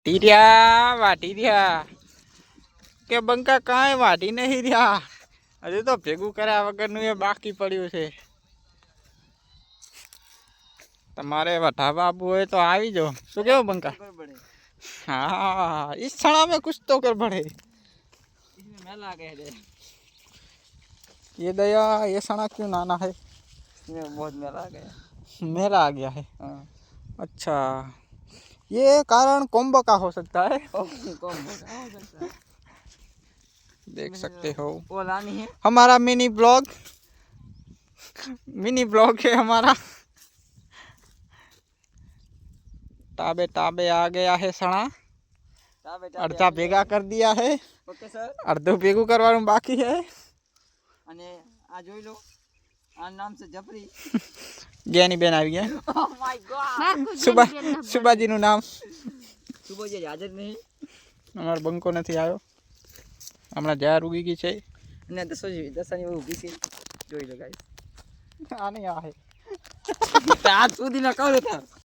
વાટી રહ્યા કે બંકા કાંઈ વાટી નહીં રહ્યા. હજુ તો ભેગું કર્યા વગરનું એ બાકી પડ્યું છે. તમારે વટાવા આપવું હોય તો આવી જાઓ. શું કેવું બંકા? हाँ इस क्षण में कुछ तो कर बढ़े. इसमें मेला आ गया है. ये दया ये सना क्यों नाना है? इसमें बहुत मेला आ गया. मेरा आ गया है. हाँ. अच्छा ये कारण कोम्बो का हो सकता है. कोम्बो का हो सकता है. देख सकते हो वो लानी है हमारा मिनी ब्लॉग है हमारा. ताबे ताबे आ गया है सणा. अर्धा भेगा कर दिया है. Okay sir. अर्धो भेगू करवानुं बाकी है. અને આ જોઈ લો આ નામ છે જપરી. જ્ઞાની બેન આવી ગયા. Oh my God. સુબાજીનું નામ. સુબાજી હાજર નહીં. અમારો બંકો નથી આવ્યો. હમણાં જાર ઉગી ગઈ છે અને દસાની ઊભી છે. જોઈ લો ગાઈસ. આ નહીં આ હે. આજ સુધી ના કહો હતા.